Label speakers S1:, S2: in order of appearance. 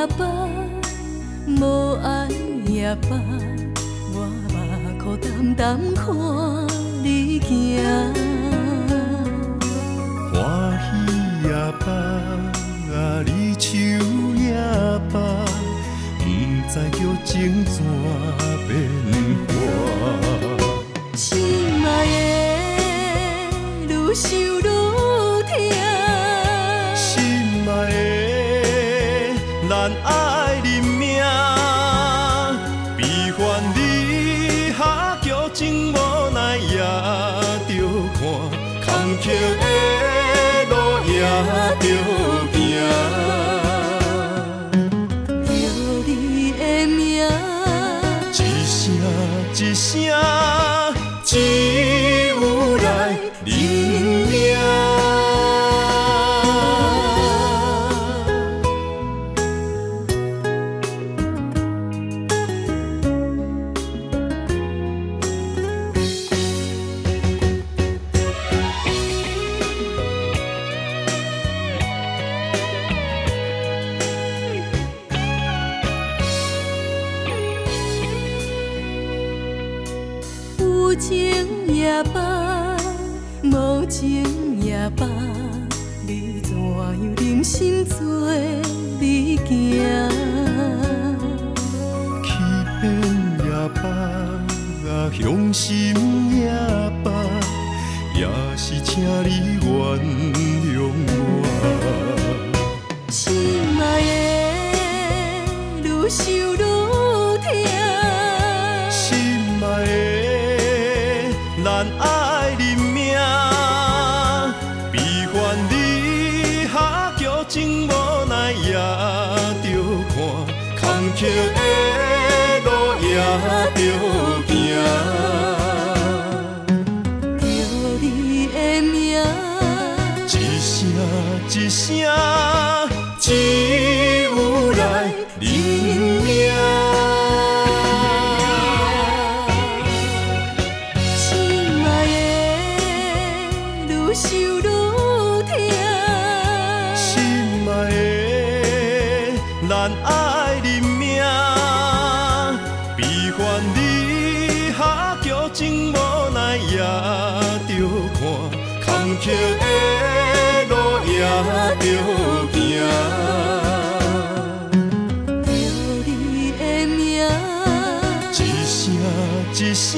S1: 也罢，无爱也罢，我目眶澹澹看你行。
S2: 欢喜也罢，离愁也罢，不知叫情怎变化。
S1: 心爱的，愈想愈痛。
S2: 心爱的，咱爱认命，悲欢离合剧情无奈也着看，坎坷的路也着行。
S1: 叫你的名，
S2: 一声一声，只有来认命。
S1: 有情也罢，无情也罢，你怎样忍心做你行？
S2: 欺骗也罢，伤心也罢，也是请你原谅我。
S1: 心爱的，愈想愈痛。
S2: 心爱的，咱爱认命，悲欢离合剧情无奈也着看，坎坷的路也着行。
S1: 叫你的名，
S2: 一声一声，只有来认命。
S1: 心爱的，愈想愈痛。
S2: 心爱的，咱爱认命，悲欢离合剧情无奈也着看，坎坷的路也着行。
S1: 叫你的名，
S2: 一声一声，